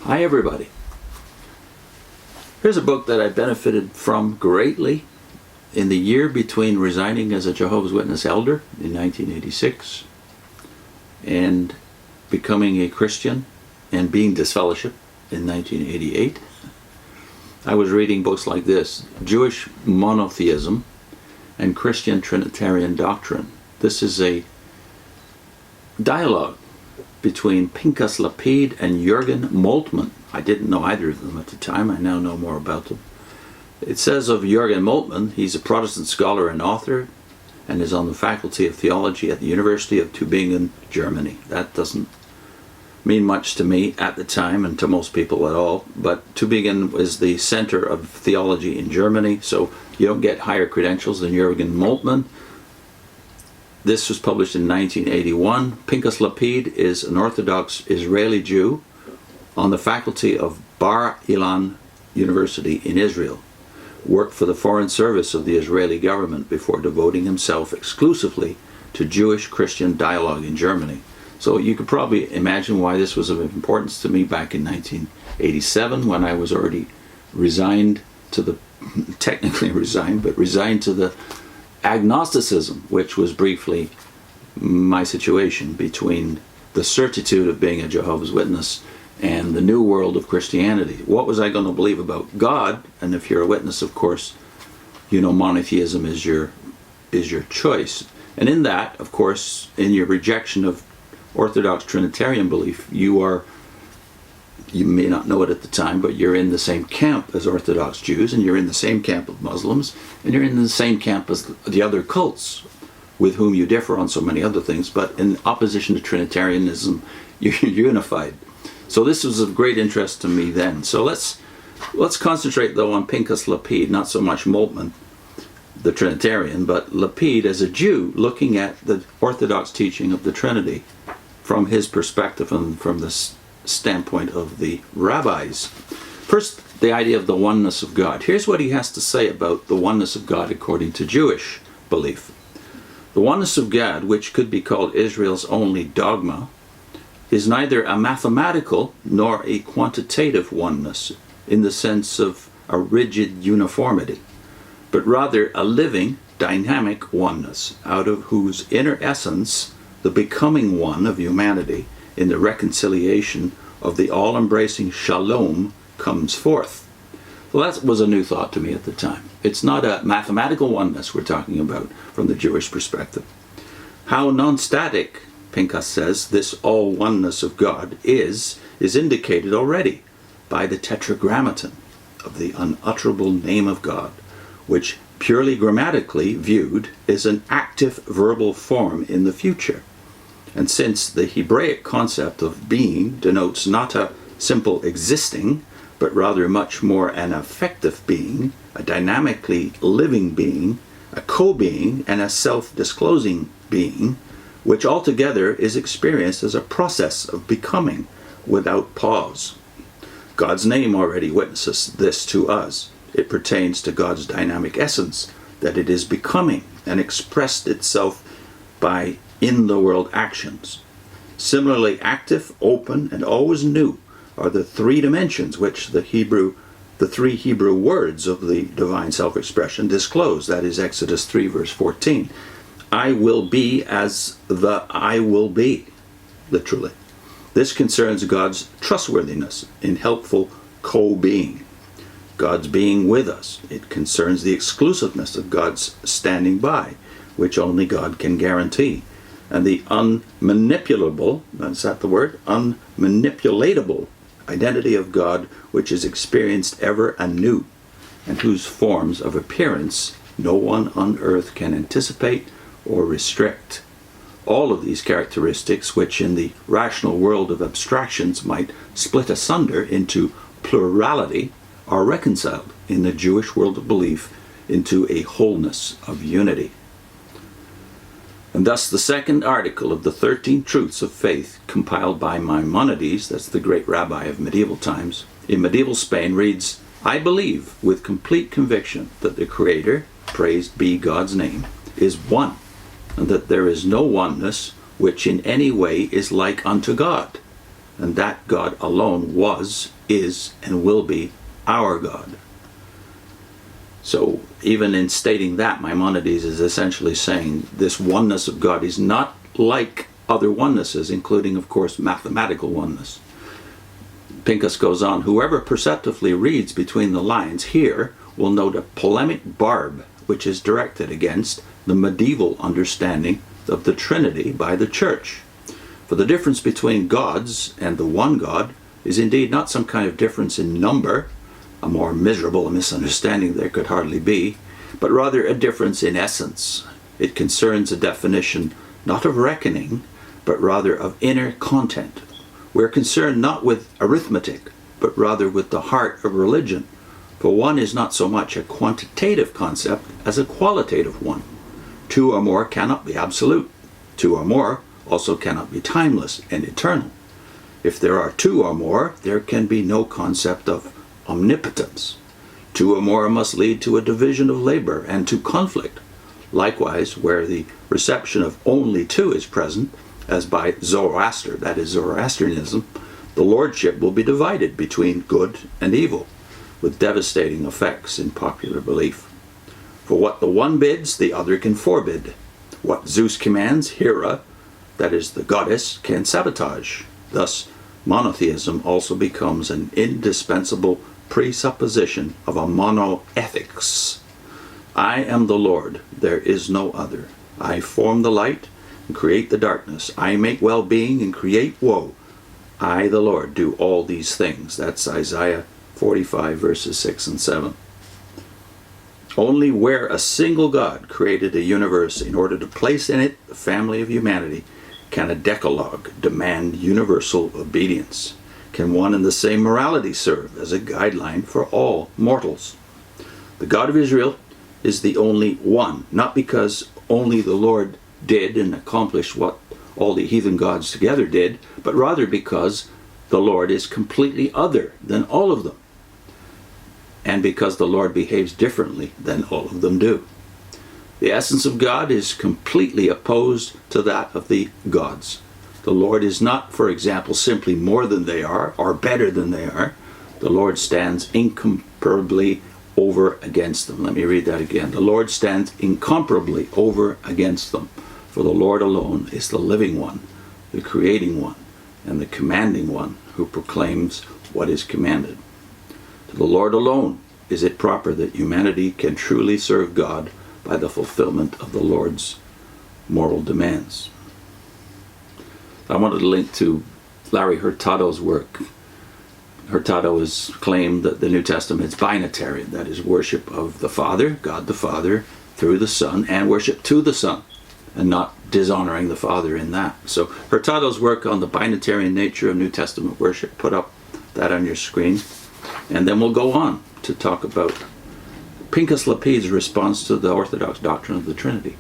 Hi everybody. Here's a book that I benefited from greatly in the year between resigning as a Jehovah's Witness elder in 1986 and becoming a Christian and being disfellowshipped in 1988. I was reading books like this: Jewish Monotheism and Christian Trinitarian Doctrine. This is a dialogue between Pinchas Lapide and Jurgen Moltmann. I didn't know either of them at the time. I now know more about them. It says of Jurgen Moltmann, he's a Protestant scholar and author and is on the faculty of theology at the University of Tübingen, Germany. That doesn't mean much to me at the time and to most people at all, but Tübingen is the center of theology in Germany, so you don't get higher credentials than Jurgen Moltmann. This was published in 1981. Pinchas Lapide is an Orthodox Israeli Jew on the faculty of Bar Ilan University in Israel. Worked for the Foreign Service of the Israeli government before devoting himself exclusively to Jewish-Christian dialogue in Germany. So you could probably imagine why this was of importance to me back in 1987, when I was already resigned to the, technically resigned, but resigned to the agnosticism, which was briefly my situation between the certitude of being a Jehovah's Witness and the new world of Christianity. What was I going to believe about God? And if you're a witness, of course, you know monotheism is your choice. And in that, of course, in your rejection of Orthodox Trinitarian belief, you may not know it at the time, but you're in the same camp as Orthodox Jews, and you're in the same camp of Muslims, and you're in the same camp as the other cults with whom you differ on so many other things, but in opposition to Trinitarianism, you're unified. So this was of great interest to me then. So let's concentrate though on Pinchas Lapide, not so much Moltmann, the Trinitarian, but Lapide as a Jew looking at the Orthodox teaching of the Trinity from his perspective and from the standpoint of the rabbis. First, the idea of the oneness of God. Here's what he has to say about the oneness of God according to Jewish belief. The oneness of God, which could be called Israel's only dogma, is neither a mathematical nor a quantitative oneness in the sense of a rigid uniformity, but rather a living, dynamic oneness, out of whose inner essence the becoming one of humanity in the reconciliation of the all-embracing shalom comes forth. Well, that was a new thought to me at the time. It's not a mathematical oneness we're talking about from the Jewish perspective. How non-static, Pinchas says, this all-oneness of God is indicated already by the tetragrammaton of the unutterable name of God, which purely grammatically viewed is an active verbal form in the future. And since the Hebraic concept of being denotes not a simple existing, but rather much more an affective being, a dynamically living being, a co-being, and a self-disclosing being, which altogether is experienced as a process of becoming without pause. God's name already witnesses this to us. It pertains to God's dynamic essence, that it is becoming and expressed itself by in-the-world actions. Similarly active, open, and always new are the three dimensions which the three Hebrew words of the divine self-expression disclose. That is Exodus 3 verse 14. I will be as the I will be, literally. This concerns God's trustworthiness in helpful co-being. God's being with us. It concerns the exclusiveness of God's standing by, which only God can guarantee. And the unmanipulable, is that the word? Unmanipulatable identity of God, which is experienced ever anew, and whose forms of appearance no one on earth can anticipate or restrict. All of these characteristics, which in the rational world of abstractions might split asunder into plurality, are reconciled in the Jewish world of belief into a wholeness of unity. And thus the second article of the 13 Truths of Faith, compiled by Maimonides, that's the great rabbi of medieval times, in medieval Spain reads, I believe with complete conviction that the Creator, praised be God's name, is one, and that there is no oneness which in any way is like unto God, and that God alone was, is and will be our God. So even in stating that, Maimonides is essentially saying this oneness of God is not like other onenesses, including, of course, mathematical oneness. Pinchas goes on, whoever perceptively reads between the lines here will note a polemic barb which is directed against the medieval understanding of the Trinity by the Church. For the difference between gods and the one God is indeed not some kind of difference in number, a more miserable misunderstanding there could hardly be, but rather a difference in essence. It concerns a definition not of reckoning, but rather of inner content. We're concerned not with arithmetic, but rather with the heart of religion. For one is not so much a quantitative concept as a qualitative one. Two or more cannot be absolute. Two or more also cannot be timeless and eternal. If there are two or more, there can be no concept of omnipotence. Two or more must lead to a division of labor and to conflict. Likewise, where the reception of only two is present, as by Zoroaster, that is Zoroastrianism, the lordship will be divided between good and evil, with devastating effects in popular belief. For what the one bids, the other can forbid. What Zeus commands, Hera, that is the goddess, can sabotage. Thus, monotheism also becomes an indispensable presupposition of a monoethics. I am the Lord, there is no other. I form the light and create the darkness. I make well-being and create woe. I, the Lord, do all these things. That's Isaiah 45, verses 6 and 7. Only where a single God created a universe in order to place in it the family of humanity can a decalogue demand universal obedience. Can one and the same morality serve as a guideline for all mortals? The God of Israel is the only one, not because only the Lord did and accomplished what all the heathen gods together did, but rather because the Lord is completely other than all of them, and because the Lord behaves differently than all of them do. The essence of God is completely opposed to that of the gods. The Lord is not, for example, simply more than they are or better than they are. The Lord stands incomparably over against them. Let me read that again. The Lord stands incomparably over against them. For the Lord alone is the living one, the creating one, and the commanding one who proclaims what is commanded. To the Lord alone is it proper that humanity can truly serve God by the fulfillment of the Lord's moral demands. I wanted to link to Larry Hurtado's work. Hurtado has claimed that the New Testament is binitarian, that is, worship of the Father, God the Father, through the Son, and worship to the Son, and not dishonoring the Father in that. So Hurtado's work on the binitarian nature of New Testament worship, put up that on your screen. And then we'll go on to talk about Pinchas Lapide's response to the Orthodox doctrine of the Trinity.